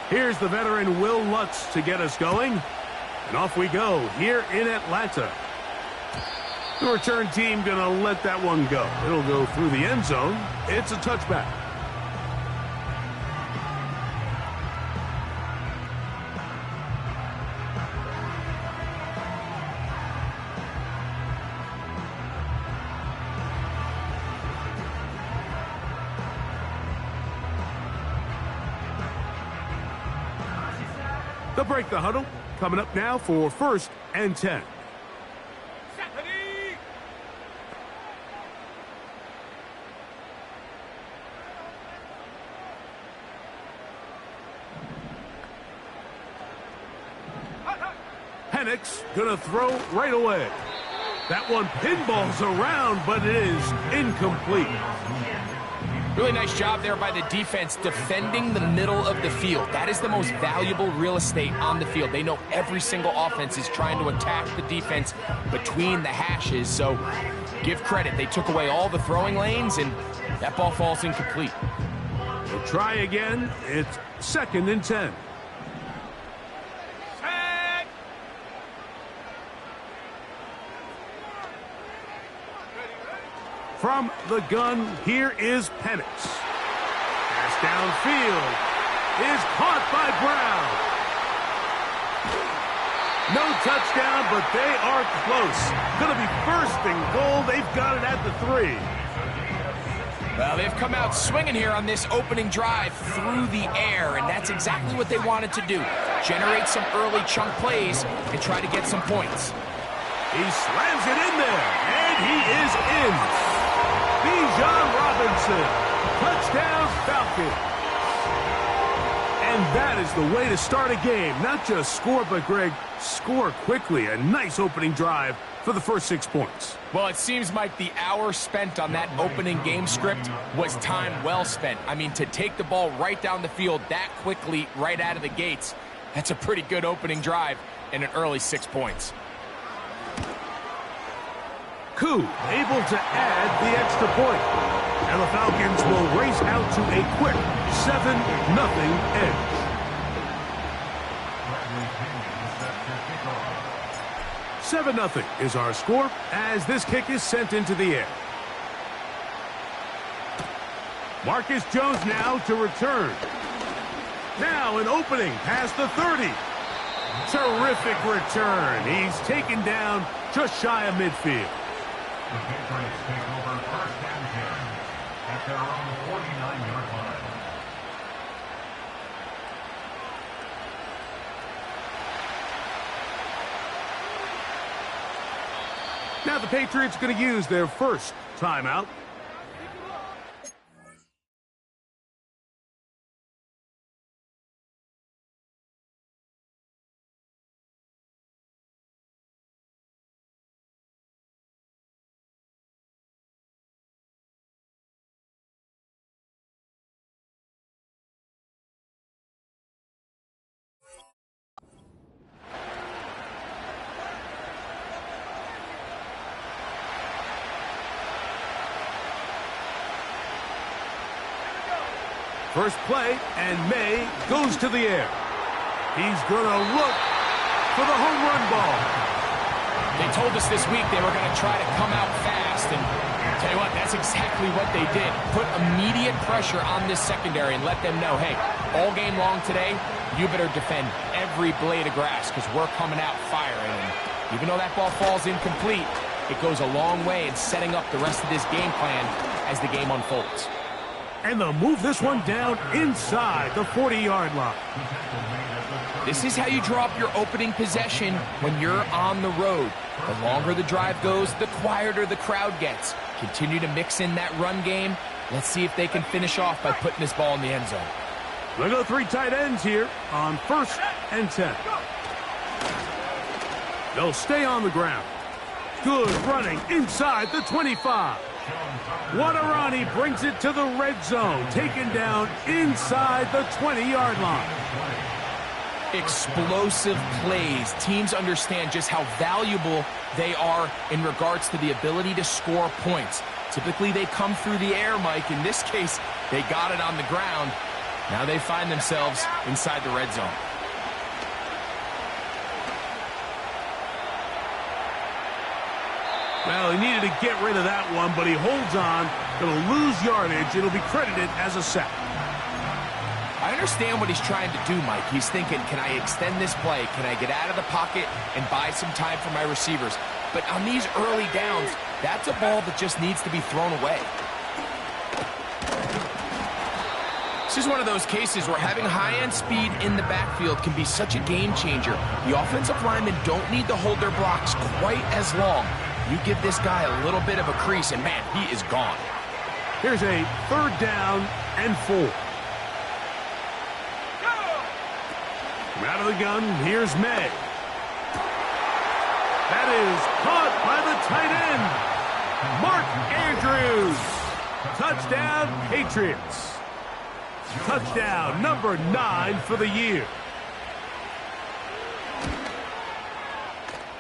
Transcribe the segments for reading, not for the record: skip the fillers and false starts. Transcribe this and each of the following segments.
Here's the veteran Will Lutz to get us going. And off we go here in Atlanta. The return team going to let that one go. It'll go through the end zone. It's a touchback. They'll break the huddle. Coming up now for 1st and 10. Penix gonna throw right away. That one pinballs around, but it is incomplete. Really nice job there by the defense defending the middle of the field. That is the most valuable real estate on the field. They know every single offense is trying to attack the defense between the hashes, so give credit. They took away all the throwing lanes, and that ball falls incomplete. We'll try again. It's 2nd and 10. From the gun, here is Penix. Pass downfield is caught by Brown. No touchdown, but they are close. Going to be 1st and goal. They've got it at the 3. Well, they've come out swinging here on this opening drive through the air, and that's exactly what they wanted to do. Generate some early chunk plays and try to get some points. He slams it in there, and he is in. Bijan Robinson, touchdown Falcons. And that is the way to start a game. Not just score, but, Greg, score quickly. A nice opening drive for the first 6 points. Well, it seems like the hour spent on that opening game script was time well spent. I mean, to take the ball right down the field that quickly right out of the gates, that's a pretty good opening drive and an early 6 points. Koo able to add the extra point. And the Falcons will race out to a quick 7-0 edge. "7-0 is our score as this kick is sent into the air. Marcus Jones now to return. Now an opening past the 30. Terrific return. He's taken down just shy of midfield. The Patriots take over 1st and 10 at their own 49-yard line. Now the Patriots going to use their first timeout. First play, and May goes to the air. He's going to look for the home run ball. They told us this week they were going to try to come out fast, and tell you what, that's exactly what they did. Put immediate pressure on this secondary and let them know, hey, all game long today, you better defend every blade of grass because we're coming out firing. And even though that ball falls incomplete, it goes a long way in setting up the rest of this game plan as the game unfolds. And they'll move this one down inside the 40-yard line. This is how you draw up your opening possession when you're on the road. The longer the drive goes, the quieter the crowd gets. Continue to mix in that run game. Let's see if they can finish off by putting this ball in the end zone. Look at the 3 tight ends here on 1st and 10. They'll stay on the ground. Good running inside the 25. What a run. He brings it to the red zone. Taken down inside the 20-yard line. Explosive plays. Teams understand just how valuable they are in regards to the ability to score points. Typically, they come through the air, Mike. In this case, they got it on the ground. Now they find themselves inside the red zone. Well, he needed to get rid of that one, but he holds on. Going to lose yardage. It'll be credited as a sack. I understand what he's trying to do, Mike. He's thinking, can I extend this play? Can I get out of the pocket and buy some time for my receivers? But on these early downs, that's a ball that just needs to be thrown away. This is one of those cases where having high-end speed in the backfield can be such a game changer. The offensive linemen don't need to hold their blocks quite as long. You give this guy a little bit of a crease, and man, he is gone. Here's a 3rd down and 4. From out of the gun, here's May. That is caught by the tight end, Mark Andrews. Touchdown, Patriots. Touchdown number 9 for the year.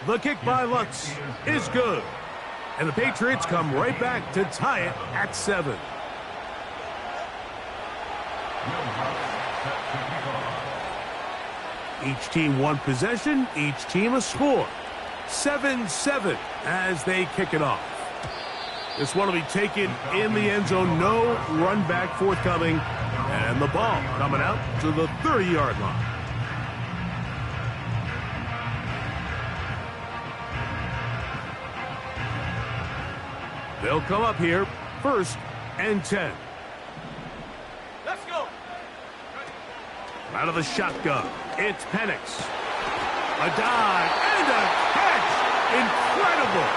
The kick by Lutz is good. And the Patriots come right back to tie it at 7. Each team one possession, each team a score. 7-7 as they kick it off. This one will be taken in the end zone. No run back forthcoming. And the ball coming out to the 30-yard line. They'll come up here, 1st and 10. Let's go. Out of the shotgun, it's Penix. A dive and a catch. Incredible.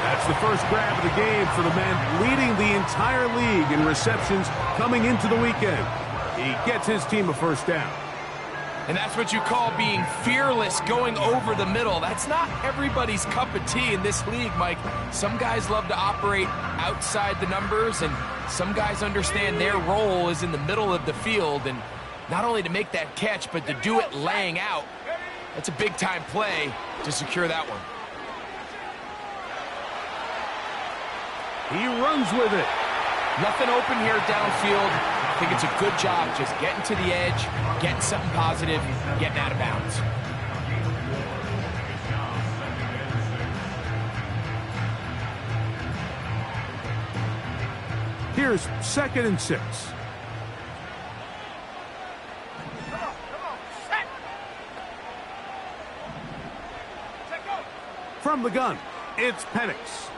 That's the first grab of the game for the man leading the entire league in receptions coming into the weekend. He gets his team a 1st down. And that's what you call being fearless, going over the middle. That's not everybody's cup of tea in this league, Mike. Some guys love to operate outside the numbers, and some guys understand their role is in the middle of the field, and not only to make that catch, but to do it laying out. That's a big-time play to secure that one. He runs with it. Nothing open here downfield. I think it's a good job just getting to the edge, getting something positive, getting out of bounds. Here's 2nd and 6. From the gun, it's Penix.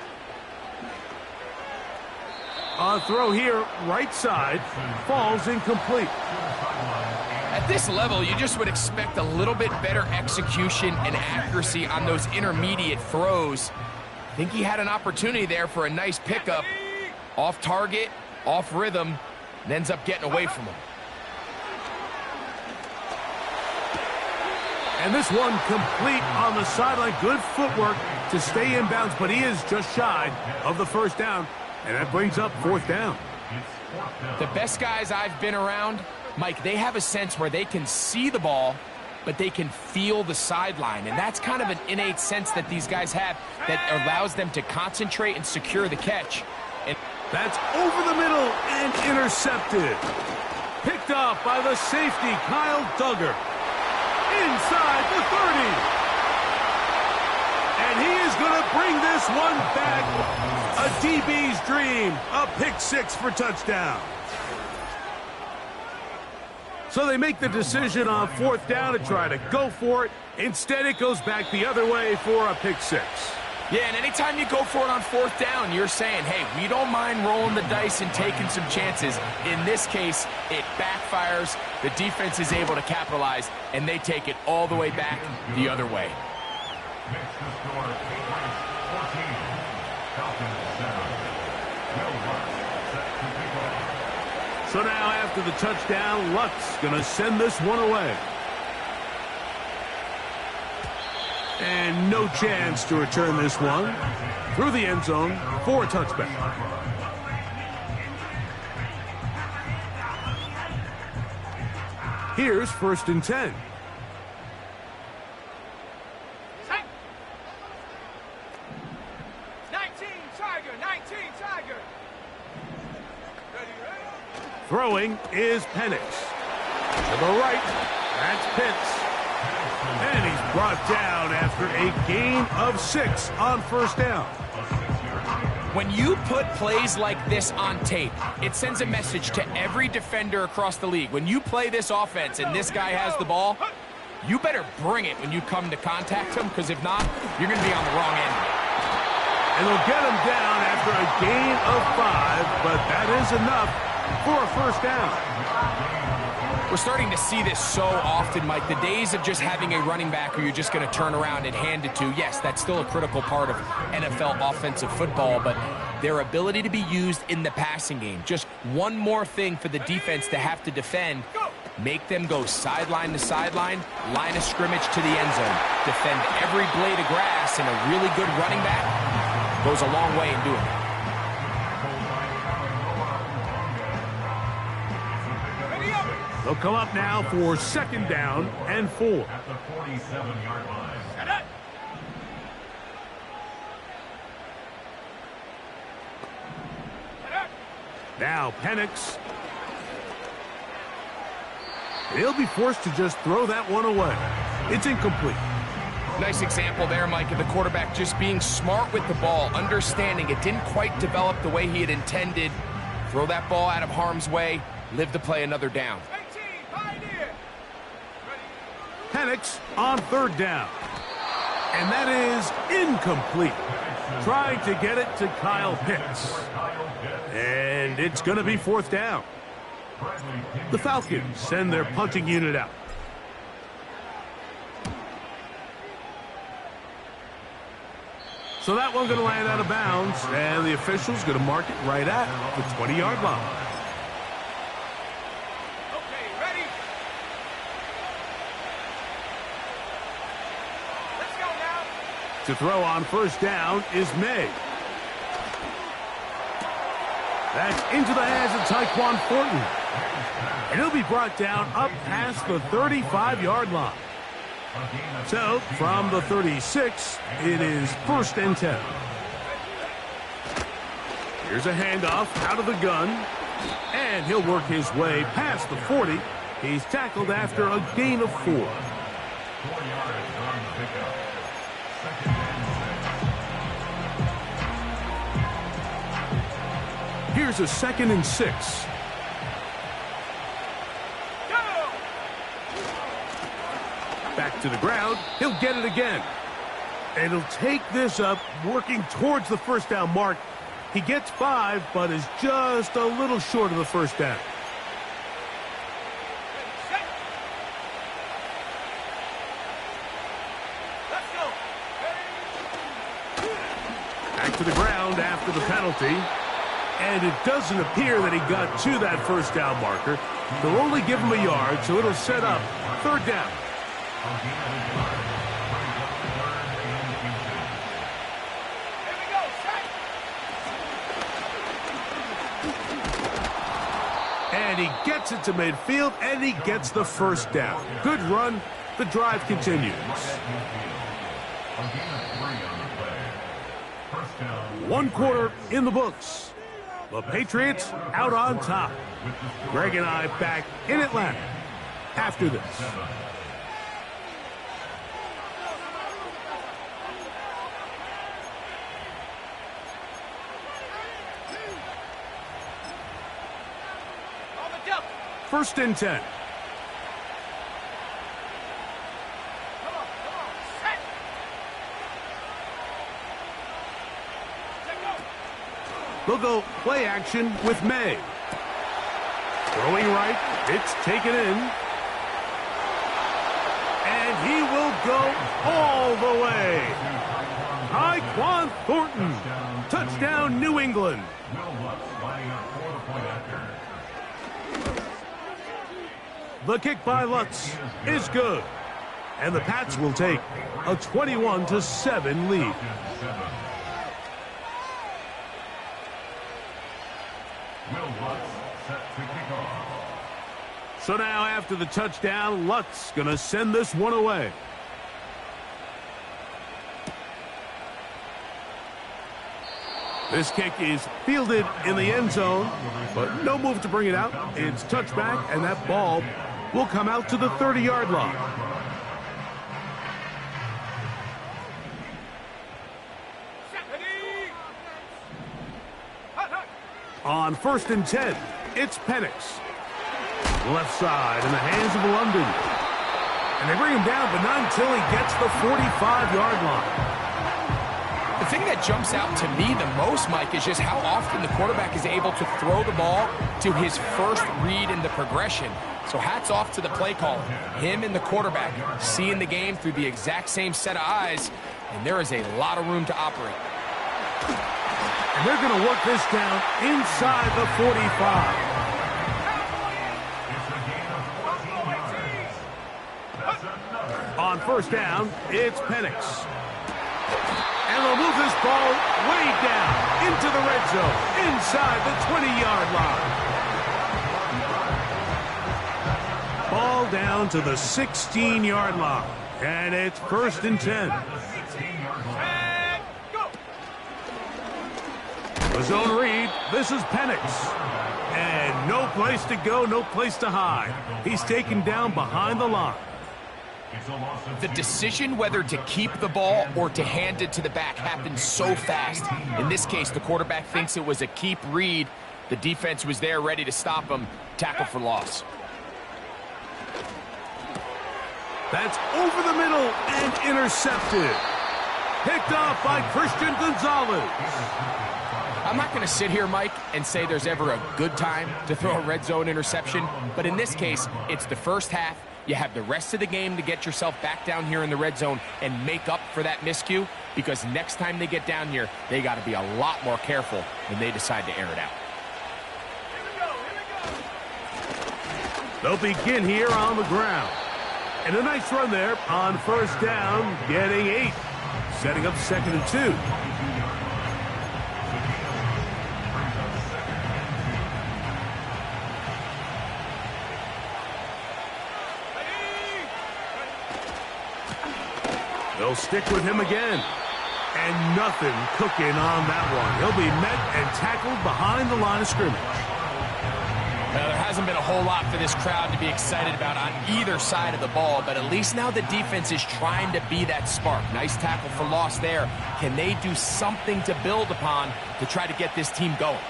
A throw here, right side, falls incomplete. At this level, you just would expect a little bit better execution and accuracy on those intermediate throws. I think he had an opportunity there for a nice pickup. Off target, off rhythm, and ends up getting away from him. And this one complete on the sideline. Good footwork to stay in bounds, but he is just shy of the 1st down. And that brings up 4th down. The best guys I've been around, Mike, they have a sense where they can see the ball, but they can feel the sideline. And that's kind of an innate sense that these guys have that allows them to concentrate and secure the catch. And that's over the middle and intercepted. Picked up by the safety, Kyle Duggar. Inside the 30. And he is going to bring this one back. A DB's dream. A pick 6 for touchdown. So they make the decision on 4th down to try to go for it. Instead, it goes back the other way for a pick 6. Yeah, and anytime you go for it on 4th down, you're saying, hey, we don't mind rolling the dice and taking some chances. In this case, it backfires. The defense is able to capitalize, and they take it all the way back the other way. So now after the touchdown, Lutz going to send this one away. And no chance to return this one through the end zone for a touchback. Here's 1st and 10. Set. 19 Tigers. Tiger, 19, Tiger. Ready, ready. Throwing is Penix. To the right, that's Pitts. And he's brought down after a gain of 6 on first down. When you put plays like this on tape, it sends a message to every defender across the league. When you play this offense and this guy has the ball, you better bring it when you come to contact him, because if not, you're going to be on the wrong end. And they'll get him down after a gain of 5, but that is enough for a first down. We're starting to see this so often, Mike. The days of just having a running back who you're just going to turn around and hand it to, yes, that's still a critical part of NFL offensive football, but their ability to be used in the passing game, just one more thing for the defense to have to defend, make them go sideline to sideline, line of scrimmage to the end zone, defend every blade of grass, and a really good running back goes a long way in doing it. They'll come up now for second down and 4. At the 47-yard line. Set it. Now Penix. He'll be forced to just throw that one away. It's incomplete. Nice example there, Mike, of the quarterback just being smart with the ball, understanding it didn't quite develop the way he had intended. Throw that ball out of harm's way, live to play another down. 18, Pioneer. Penix on third down. And that is incomplete. Trying to get it to Kyle Pitts. And it's going to be fourth down. The Falcons send their punting unit out. So that one's going to land out of bounds, and the official's going to mark it right at the 20-yard line. Okay, ready? Let's go now. To throw on first down is May. That's into the hands of Tyquan Thornton. And he'll be brought down up past the 35-yard line. So, from the 36, it is first and 10. Here's a handoff out of the gun. And he'll work his way past the 40. He's tackled after a gain of 4. 4 yards on the pickup. Second and 6. Here's a second and 6. Back to the ground. He'll get it again. And he'll take this up, working towards the first down mark. He gets 5, but is just a little short of the first down. Let's go. Back to the ground after the penalty. And it doesn't appear that he got to that first down marker. They'll only give him a yard, so it'll set up third down. And he gets it to midfield, and he gets the first down. Good run. The drive continues. 1 quarter in the books. The Patriots out on top. Greg and I back in Atlanta after this. First and 10. Come on, set. They'll go play action with May. Throwing right, it's taken in. And he will go all the way. Tyquan Thornton. Touchdown, New England. The kick by Lutz is good. And the Pats will take a 21-7 lead. So now after the touchdown, Lutz going to send this one away. This kick is fielded in the end zone, but no move to bring it out. It's touchback, and that ball will come out to the 30-yard line. On 1st and 10, it's Penix. Left side in the hands of London. And they bring him down, but not until he gets the 45-yard line. The thing that jumps out to me the most, Mike, is just how often the quarterback is able to throw the ball to his first read in the progression. So hats off to the play caller. Him and the quarterback seeing the game through the exact same set of eyes, and there is a lot of room to operate. And they're going to work this down inside the 45. On 1st down, it's Penix. And they'll move this ball way down into the red zone, inside the 20-yard line. Ball down to the 16-yard line, and it's 1st and 10. And go. The zone read, this is Penix. And no place to go, no place to hide. He's taken down behind the line. The decision whether to keep the ball or to hand it to the back happens so fast. In this case, the quarterback thinks it was a keep read. The defense was there ready to stop him. Tackle for loss. That's over the middle and intercepted. Picked off by Christian Gonzalez. I'm not going to sit here, Mike, and say there's ever a good time to throw a red zone interception, but in this case, it's the first half. You have the rest of the game to get yourself back down here in the red zone and make up for that miscue, because next time they get down here, they got to be a lot more careful when they decide to air it out. They'll begin here on the ground. And a nice run there on 1st down, getting 8. Setting up 2nd and 2. They'll stick with him again. And nothing cooking on that one. He'll be met and tackled behind the line of scrimmage. Well, there hasn't been a whole lot for this crowd to be excited about on either side of the ball, but at least now the defense is trying to be that spark. Nice tackle for loss there. Can they do something to build upon to try to get this team going?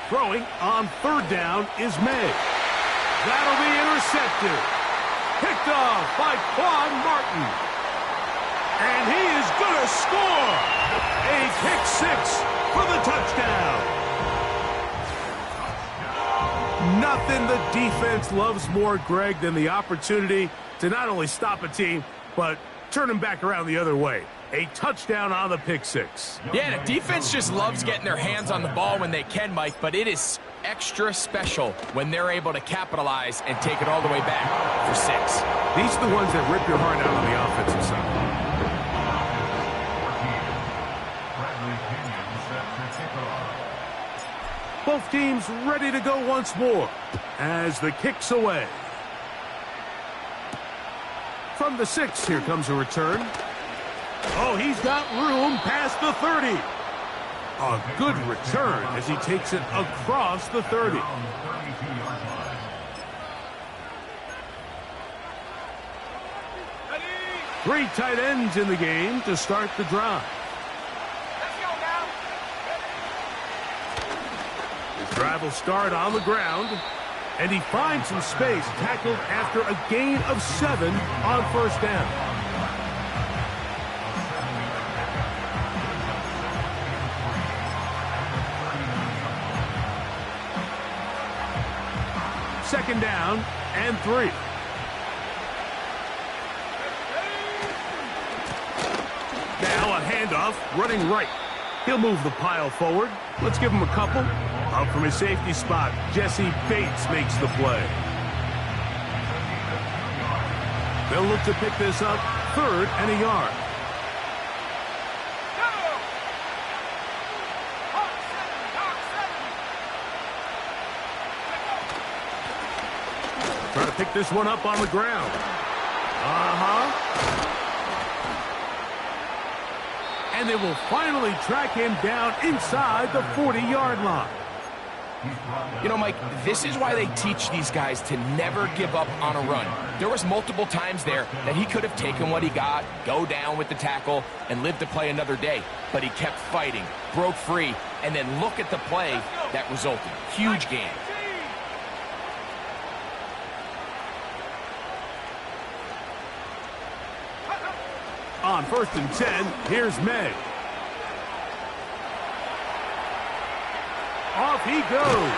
Throwing on 3rd down is May. That'll be intercepted. Picked off by Quan Martin. And he is going to score. A pick 6 for the touchdown. Nothing the defense loves more, Greg, than the opportunity to not only stop a team, but turn them back around the other way. A touchdown on the pick 6. Yeah, the defense just loves getting their hands on the ball when they can, Mike, but it is extra special when they're able to capitalize and take it all the way back for 6. These are the ones that rip your heart out on the offensive side. Both teams ready to go once more as the kick's away. From the 6, here comes a return. Oh, he's got room past the 30. A good return as he takes it across the 30. Three tight ends in the game to start the drive. His drive will start on the ground, and he finds some space, tackled after a gain of 7 on 1st down. Second down and 3. Now a handoff, running right. He'll move the pile forward. Let's give him a couple. Out from his safety spot, Jesse Bates makes the play. They'll look to pick this up, 3rd and a yard. Try to pick this one up on the ground. And they will finally track him down inside the 40-yard line. You know, Mike, this is why they teach these guys to never give up on a run. There was multiple times there that he could have taken what he got, go down with the tackle, and live to play another day. But he kept fighting, broke free, and then look at the play that resulted. Huge gain. On 1st and 10, here's May. Off he goes.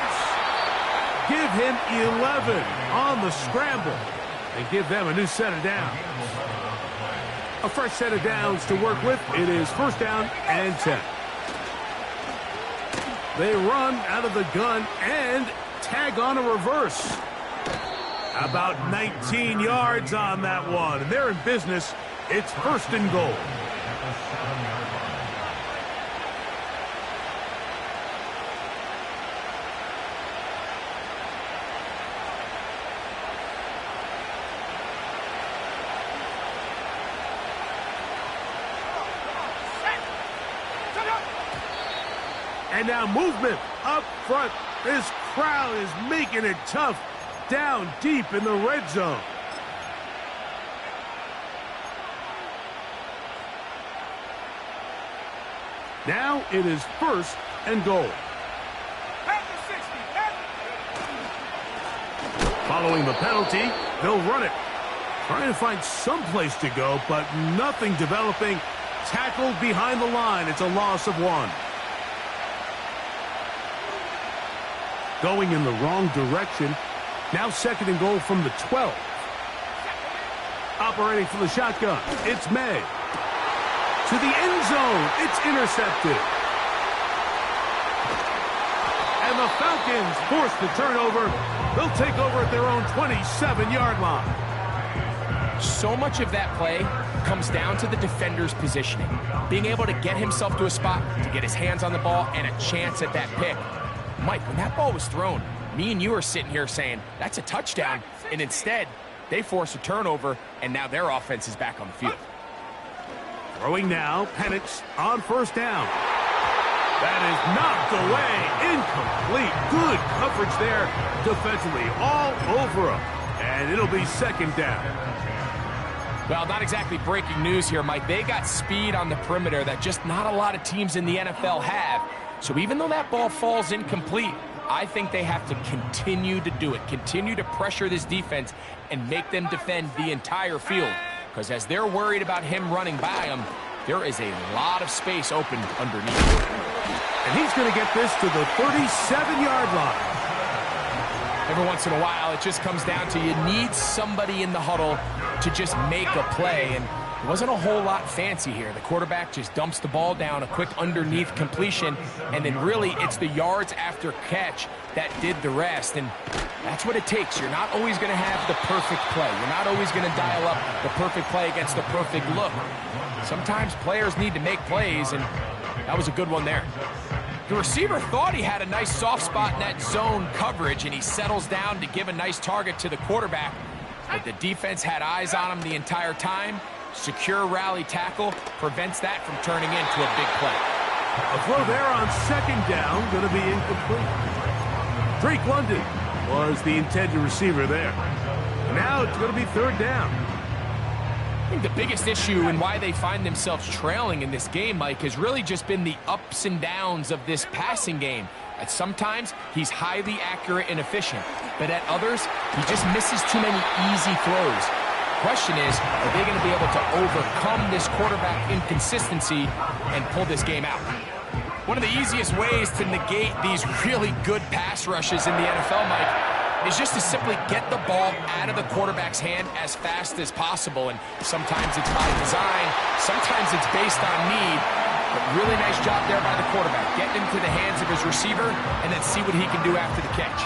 Give him 11 on the scramble and give them a new set of downs. A fresh set of downs to work with. It is 1st down and 10. They run out of the gun and tag on a reverse. About 19 yards on that one. And they're in business. It's 1st and goal. And now movement up front. This crowd is making it tough down deep in the red zone. Now it is 1st and goal. Following the penalty, they'll run it. Trying to find some place to go, but nothing developing. Tackled behind the line. It's a loss of 1. Going in the wrong direction. Now 2nd and goal from the 12. Operating for the shotgun. It's May. To the end zone. It's intercepted. And the Falcons force the turnover. They'll take over at their own 27-yard line. So much of that play comes down to the defender's positioning. Being able to get himself to a spot, to get his hands on the ball, and a chance at that pick. Mike, when that ball was thrown, me and you are sitting here saying, that's a touchdown. And instead, they force a turnover, and now their offense is back on the field. Throwing now, Penix on 1st down. That is knocked away, incomplete. Good coverage there defensively, all over him. And it'll be 2nd down. Well, not exactly breaking news here, Mike. They got speed on the perimeter that just not a lot of teams in the NFL have. So even though that ball falls incomplete, I think they have to continue to do it. Continue to pressure this defense and make them defend the entire field. Because as they're worried about him running by them, there is a lot of space open underneath. And he's going to get this to the 37-yard line. Every once in a while, it just comes down to you need somebody in the huddle to just make a play. And it wasn't a whole lot fancy here. The quarterback just dumps the ball down, a quick underneath completion, and then really it's the yards after catch that did the rest. And that's what it takes. You're not always going to have the perfect play. You're not always going to dial up the perfect play against the perfect look. Sometimes players need to make plays, and that was a good one there. The receiver thought he had a nice soft spot in that zone coverage, and he settles down to give a nice target to the quarterback. But the defense had eyes on him the entire time. Secure rally tackle prevents that from turning into a big play. A throw there on 2nd down, going to be incomplete. Drake London was the intended receiver there. Now it's going to be 3rd down. I think the biggest issue and why they find themselves trailing in this game, Mike, has really just been the ups and downs of this passing game. At sometimes, he's highly accurate and efficient, but at others, he just misses too many easy throws. The question is, are they going to be able to overcome this quarterback inconsistency and pull this game out? One of the easiest ways to negate these really good pass rushes in the NFL, Mike, is just to simply get the ball out of the quarterback's hand as fast as possible. And sometimes it's by design, sometimes it's based on need. But really nice job there by the quarterback, getting into the hands of his receiver and then see what he can do after the catch.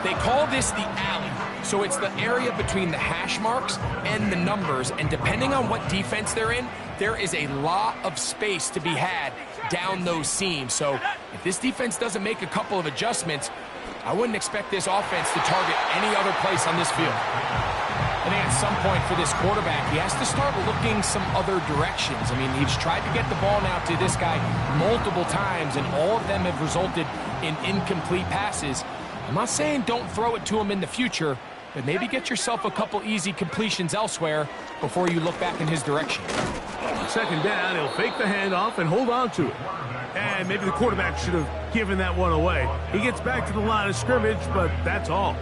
They call this the alley. So it's the area between the hash marks and the numbers. And depending on what defense they're in, there is a lot of space to be had down those seams. So if this defense doesn't make a couple of adjustments, I wouldn't expect this offense to target any other place on this field. I think at some point for this quarterback, he has to start looking some other directions. I mean, he's tried to get the ball now to this guy multiple times, and all of them have resulted in incomplete passes. I'm not saying don't throw it to him in the future, but maybe get yourself a couple easy completions elsewhere before you look back in his direction. Second down, he'll fake the handoff and hold on to it. And maybe the quarterback should have given that one away. He gets back to the line of scrimmage, but that's all.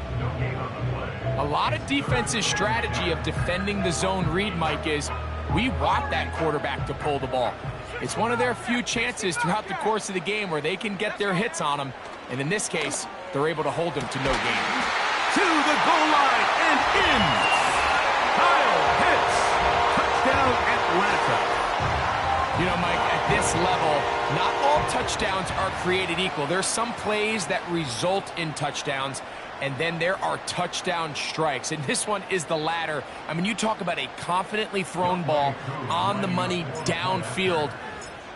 A lot of defense's strategy of defending the zone read, Mike, is we want that quarterback to pull the ball. It's one of their few chances throughout the course of the game where they can get their hits on him, and in this case, they're able to hold him to no gain. To the goal line and in. Kyle Pitts. Touchdown Atlanta. You know, Mike, at this level, not all touchdowns are created equal. There's some plays that result in touchdowns, and then there are touchdown strikes, and this one is the latter. I mean, you talk about a confidently thrown ball on the money downfield.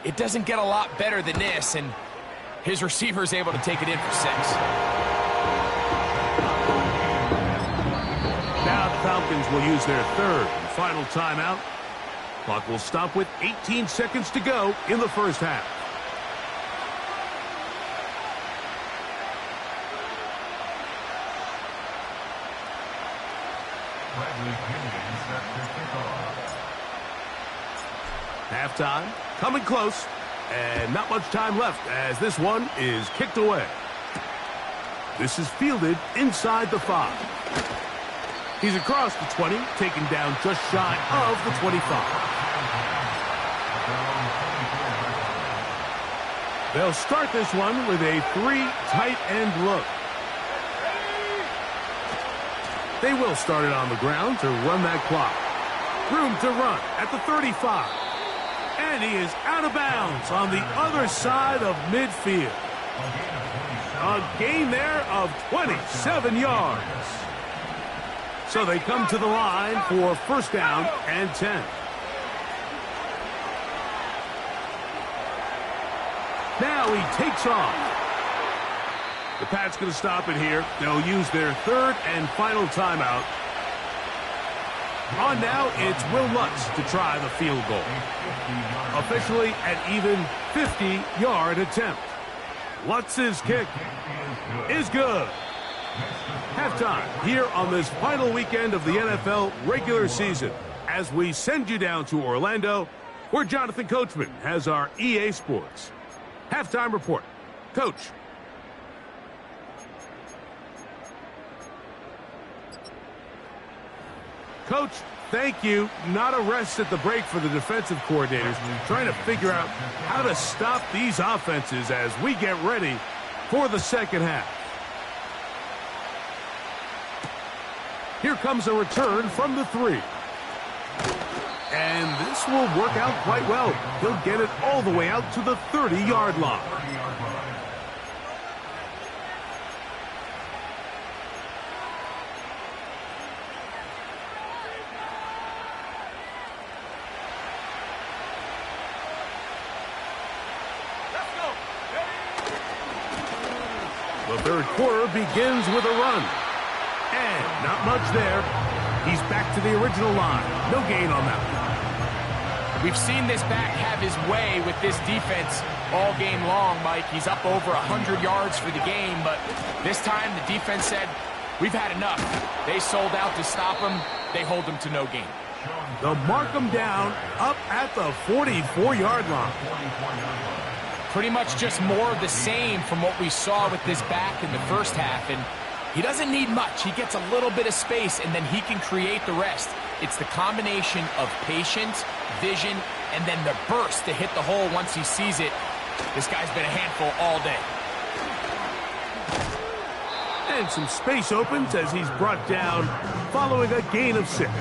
It doesn't get a lot better than this, and his receiver is able to take it in for 6. Now the Falcons will use their third and final timeout. Clock will stop with 18 seconds to go in the first half. Halftime, coming close, and not much time left as this one is kicked away. This is fielded inside the 5. He's across the 20, taken down just shy of the 25. They'll start this one with a 3 tight end look. They will start it on the ground to run that clock. Room to run at the 35. And he is out of bounds on the other side of midfield. A gain there of 27 yards. So they come to the line for first down and 10. Now he takes off. The Pats going to stop it here. They'll use their third and final timeout. On now, it's Will Lutz to try the field goal. Officially an even 50-yard attempt. Lutz's kick is good. Halftime here on this final weekend of the NFL regular season as we send you down to Orlando where Jonathan Coachman has our EA Sports halftime report. Coach. Coach, thank you. Not a rest at the break for the defensive coordinators, trying to figure out how to stop these offenses as we get ready for the second half. Here comes a return from the 3. And this will work out quite well. He'll get it all the way out to the 30-yard line. The third quarter begins with a run. And not much there. He's back to the original line. No gain on that one. We've seen this back have his way with this defense all game long, Mike. He's up over 100 yards for the game, but this time the defense said, we've had enough. They sold out to stop him. They hold him to no gain. They'll mark him down up at the 44-yard line. Pretty much just more of the same from what we saw with this back in the first half, and he doesn't need much. He gets a little bit of space, and then he can create the rest. It's the combination of patience, vision, and then the burst to hit the hole once he sees it. This guy's been a handful all day. And some space opens as he's brought down following a gain of 6.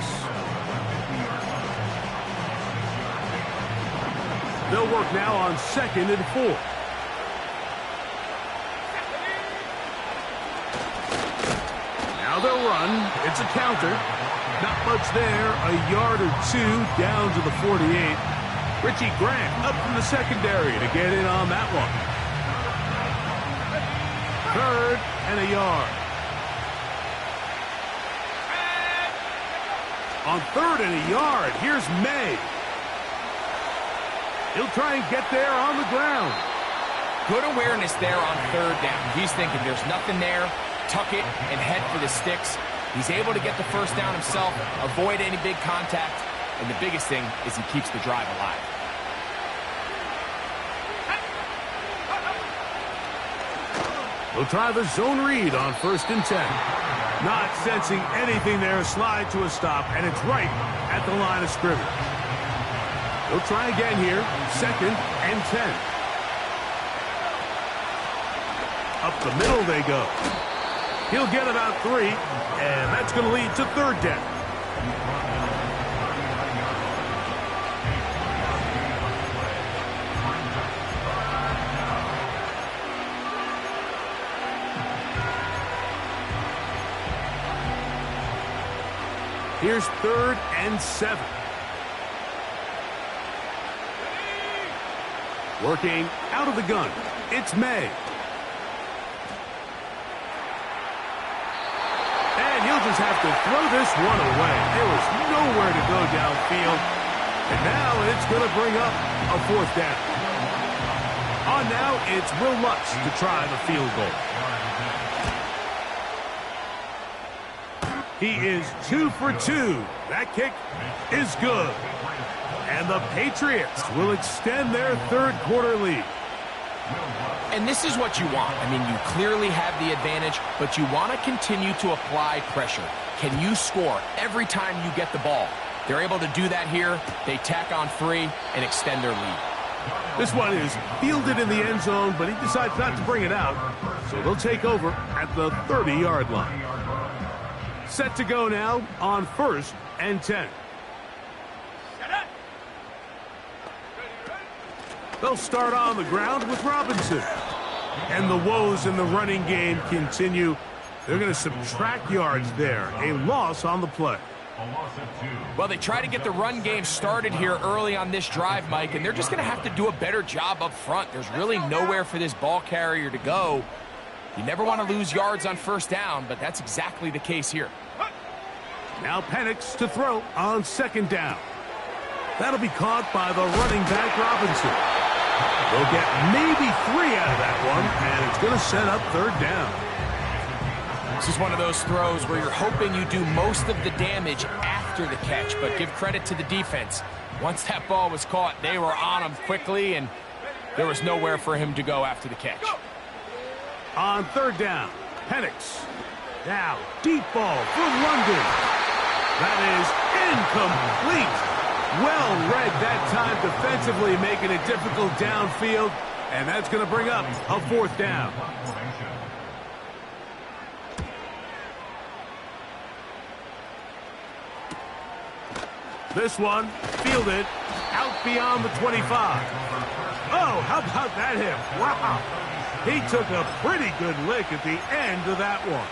They'll work now on 2nd and 4. Now they'll run. It's a counter. Not much there. A yard or 2 down to the 48. Richie Grant up from the secondary to get in on that one. 3rd and a yard. On 3rd and a yard, here's May. He'll try and get there on the ground. Good awareness there on 3rd down. He's thinking there's nothing there, tuck it, and head for the sticks. He's able to get the first down himself, avoid any big contact, and the biggest thing is he keeps the drive alive. He'll try the zone read on 1st and 10. Not sensing anything there, slide to a stop, and it's right at the line of scrimmage. He'll try again here, 2nd and 10. Up the middle they go. He'll get about 3, and that's going to lead to 3rd down. Here's 3rd and 7. Working out of the gun. It's May. And he'll just have to throw this one away. There was nowhere to go downfield. And now it's going to bring up a 4th down. On now, it's Will Lutz to try the field goal. He is 2 for 2. That kick is good. And the Patriots will extend their 3rd quarter lead. And this is what you want. I mean, you clearly have the advantage, but you want to continue to apply pressure. Can you score every time you get the ball? They're able to do that here. They tack on 3 and extend their lead. This one is fielded in the end zone, but he decides not to bring it out. So they'll take over at the 30-yard line. Set to go now on 1st and 10. They'll start on the ground with Robinson. And the woes in the running game continue. They're going to subtract yards there. A loss on the play. Well, they try to get the run game started here early on this drive, Mike, and they're just going to have to do a better job up front. There's really nowhere for this ball carrier to go. You never want to lose yards on 1st down, but that's exactly the case here. Now Penix to throw on 2nd down. That'll be caught by the running back Robinson. They'll get maybe 3 out of that one, and it's going to set up 3rd down. This is one of those throws where you're hoping you do most of the damage after the catch, but give credit to the defense. Once that ball was caught, they were on him quickly, and there was nowhere for him to go after the catch. On 3rd down, Penix. Now, deep ball for London. That is incomplete. Well read that time defensively, making it difficult downfield, and that's going to bring up a 4th down. This one fielded out beyond the 25. Oh, how about that hit? Wow. He took a pretty good lick at the end of that one.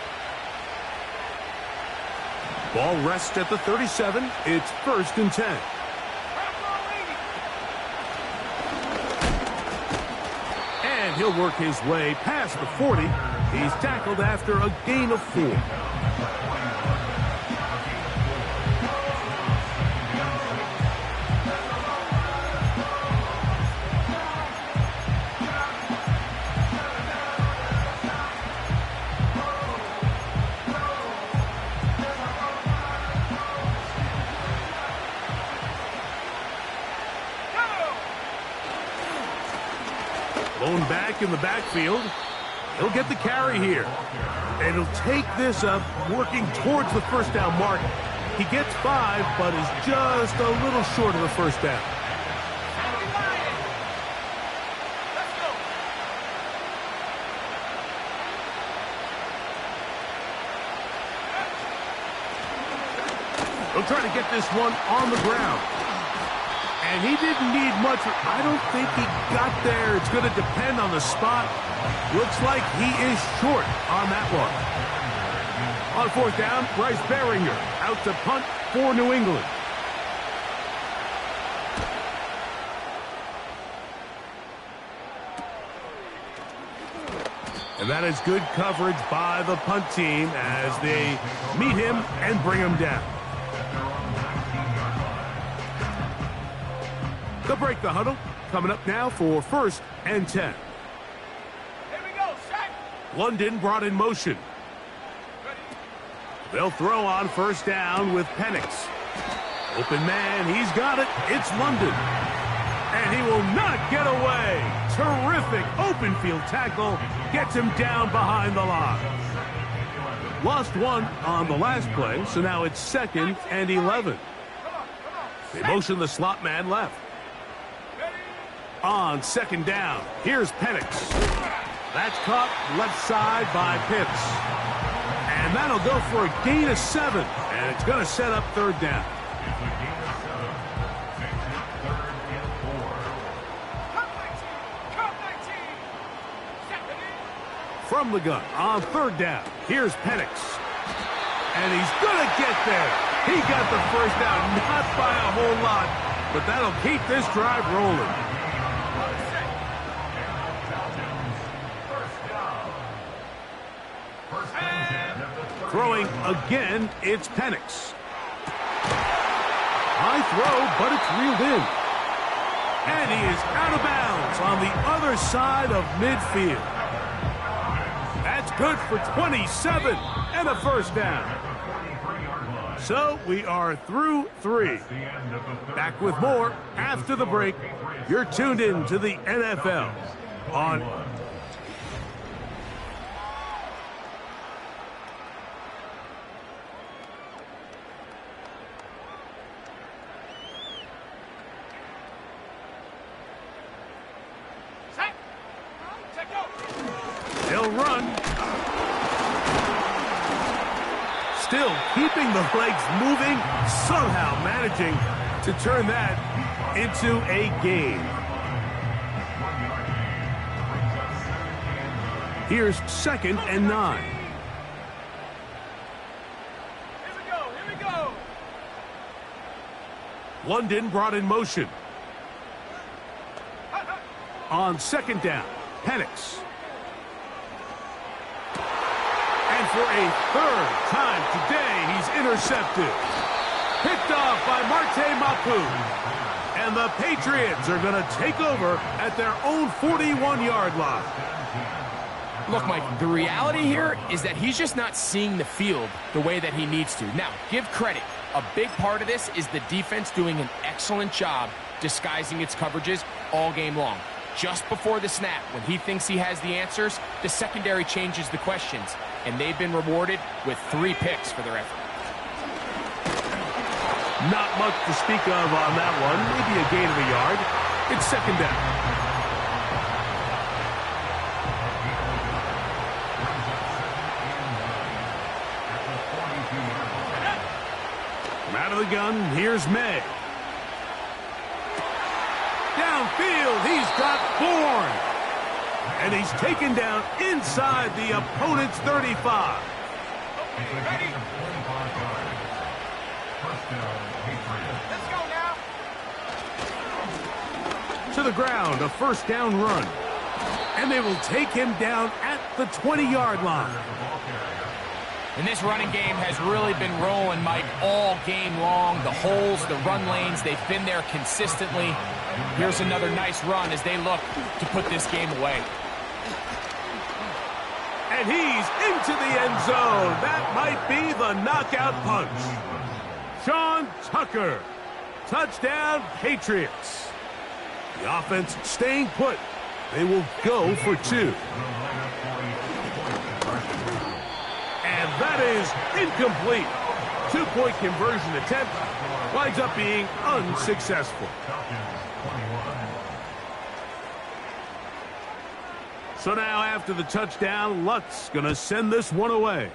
Ball rests at the 37. It's 1st and 10. And he'll work his way past the 40. He's tackled after a gain of 4. Lone back in the backfield. He'll get the carry here. And he'll take this up, working towards the 1st down mark. He gets 5, but is just a little short of the 1st down. He'll try to get this one on the ground. And he didn't need much. I don't think he got there. It's going to depend on the spot. Looks like he is short on that one. On 4th down, Bryce Baringer out to punt for New England. And that is good coverage by the punt team as they meet him and bring him down. They'll break the huddle. Coming up now for 1st and 10. Here we go, set. London brought in motion. They'll throw on 1st down with Penix. Open man, he's got it. It's London. And he will not get away. Terrific open field tackle. Gets him down behind the line. Lost one on the last play, so now it's 2nd and 11. They motion the slot man left. On 2nd down, here's Penix. That's caught left side by Pitts. And that'll go for a gain of 7. And it's going to set up 3rd down. From the gun on 3rd down, here's Penix. And he's going to get there. He got the 1st down, not by a whole lot, but that'll keep this drive rolling. Throwing again, it's Penix. High throw, but it's reeled in. And he is out of bounds on the other side of midfield. That's good for 27 and a 1st down. So we are through 3. Back with more after the break. You're tuned in to the NFL on They'll run. Still keeping the legs moving, somehow managing to turn that into a gain. Here's 2nd and 9. Here we go. London brought in motion. On 2nd down, Penix. And for a 3rd time today, he's intercepted. Picked off by Marte Mapu. And the Patriots are going to take over at their own 41-yard line. Look, Mike, the reality here is that he's just not seeing the field the way that he needs to. Now, give credit. A big part of this is the defense doing an excellent job disguising its coverages all game long. Just before the snap, when he thinks he has the answers, the secondary changes the questions, and they've been rewarded with 3 picks for their effort. Not much to speak of on that one. Maybe a gain of a yard. It's 2nd down. From out of the gun, here's May. Downfield, he's got Bourne. And he's taken down inside the opponent's 35. Let's go now. To the ground, a 1st down run. And they will take him down at the 20-yard line. And this running game has really been rolling, Mike, all game long. The holes, the run lanes, they've been there consistently. Here's another nice run as they look to put this game away. And he's into the end zone. That might be the knockout punch. Sean Tucker. Touchdown, Patriots. The offense staying put. They will go for 2. And that is incomplete. 2-point conversion attempt winds up being unsuccessful. So now after the touchdown, Lutz going to send this one away.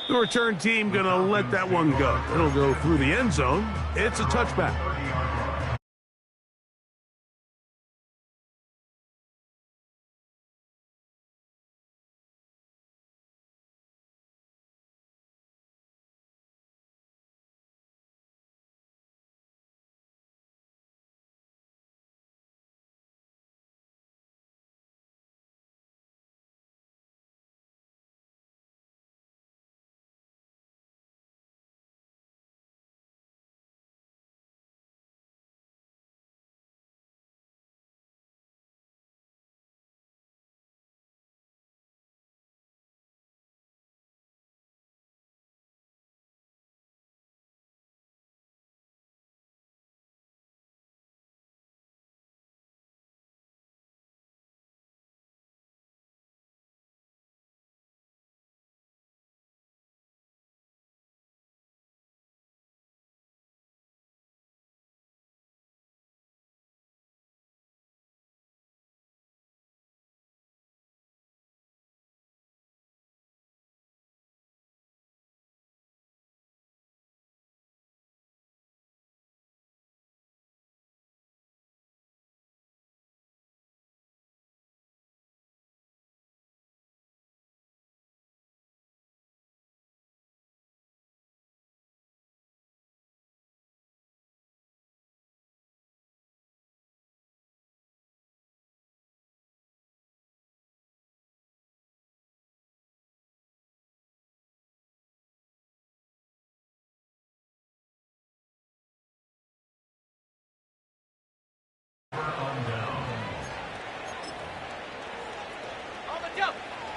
The return team going to let that one go. It'll go through the end zone. It's a touchback.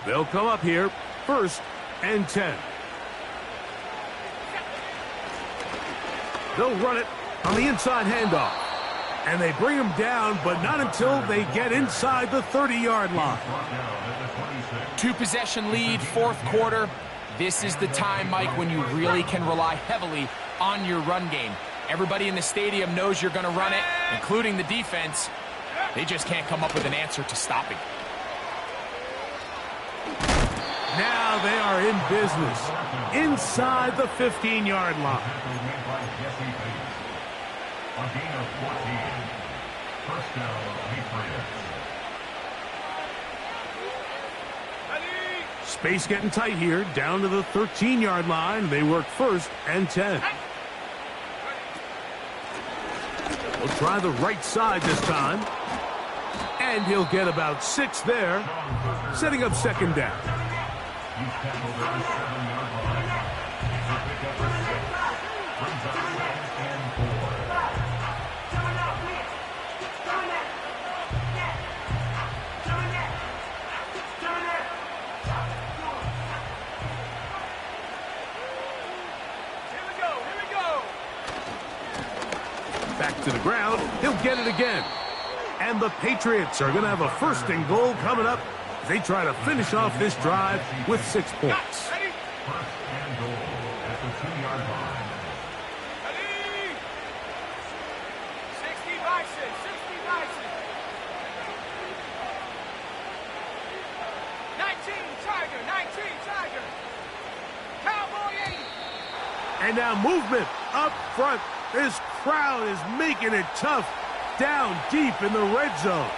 They'll come up here, 1st and 10. They'll run it on the inside handoff. And they bring him down, but not until they get inside the 30-yard line. 2-possession lead, 4th quarter. This is the time, Mike, when you really can rely heavily on your run game. Everybody in the stadium knows you're going to run it, including the defense. They just can't come up with an answer to stopping. Now they are in business inside the 15-yard line. A gain of 14. First down, Patriots. Space getting tight here, down to the 13-yard line. They work 1st and 10. We'll try the right side this time. And he'll get about 6 there, setting up 2nd down. He's tackled at the 7-yard line. For pickup of 6. Brings up 2nd and 4. Back to the ground. He'll get it again. And the Patriots are going to have a 1st and goal coming up. They try to finish off this drive with 6 points. 1st and goal at the 2-yard line. 60 by 6, 60 by 6. 19 Tiger, 19 Tiger. Cowboy 80. And now movement up front. This crowd is making it tough down deep in the red zone.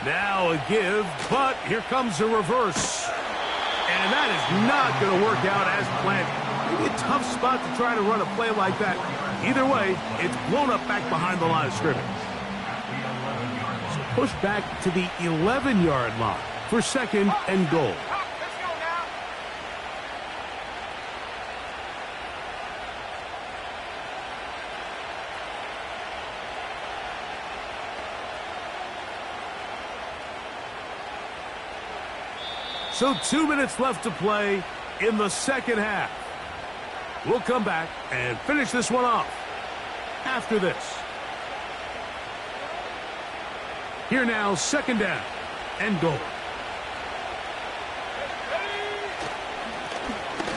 Now a give, but here comes a reverse. And that is not going to work out as planned. Maybe a tough spot to try to run a play like that. Either way, it's blown up back behind the line of scrimmage. So push back to the 11-yard line for 2nd and goal. Let's go now. So 2 minutes left to play in the 2nd half. We'll come back and finish this one off after this. Here now, 2nd down and goal.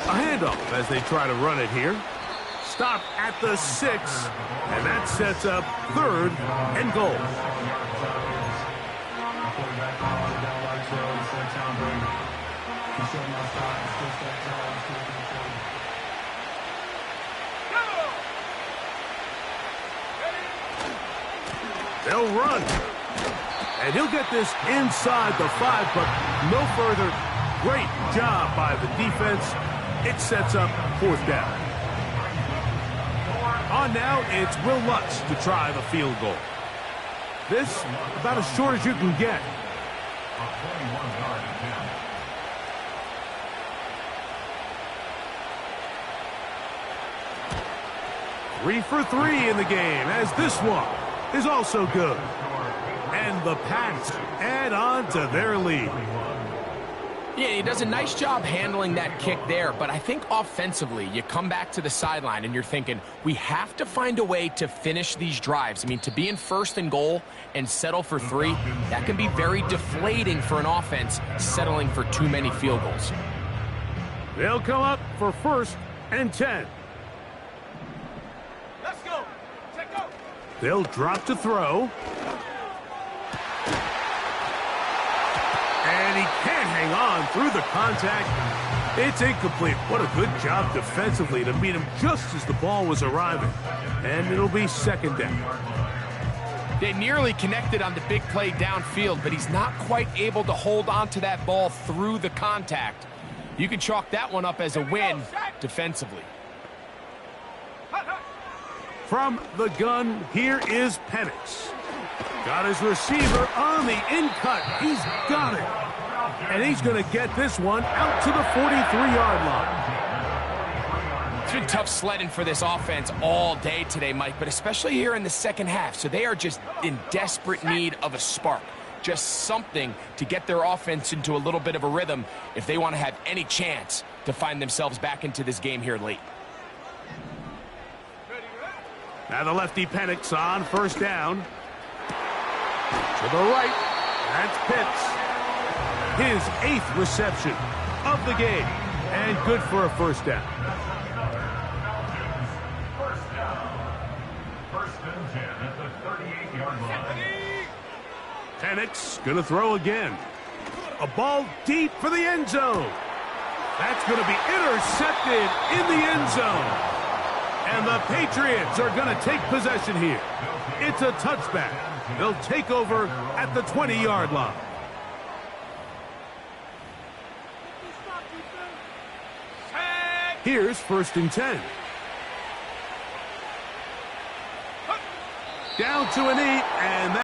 A handoff as they try to run it here. Stop at the 6, and that sets up 3rd and goal. They'll run. And he'll get this inside the 5, but no further. Great job by the defense. It sets up 4th down. On now, it's Will Lutz to try the field goal. This, about as short as you can get. A 21-yard attempt. Three for 3 in the game, as this one is also good. And the Pats add on to their lead. Yeah, he does a nice job handling that kick there, but I think offensively, you come back to the sideline and you're thinking, we have to find a way to finish these drives. I mean, to be in 1st and goal and settle for 3, that can be very deflating for an offense settling for too many field goals. They'll come up for 1st and 10. Let's go. Take go. They'll drop to throw. And he can't hang on through the contact. It's incomplete. What a good job defensively to meet him just as the ball was arriving. And it'll be 2nd down. They nearly connected on the big play downfield, but he's not quite able to hold on to that ball through the contact. You can chalk that one up as a win defensively. From the gun, here is Penix. Got his receiver on the in-cut. He's got it. And he's going to get this one out to the 43-yard line. It's been tough sledding for this offense all day today, Mike, but especially here in the second half. So they are just in desperate need of a spark, just something to get their offense into a little bit of a rhythm if they want to have any chance to find themselves back into this game here late. Now the lefty Penix on first down. To the right, that's Pitts. His 8th reception of the game, and good for a first down. First and 10 at the 38-yard line. Penix gonna throw again. A ball deep for the end zone. That's gonna be intercepted in the end zone. And the Patriots are gonna take possession here. It's a touchback. They'll take over at the 20-yard line. Here's first and 10. Down to an 8, and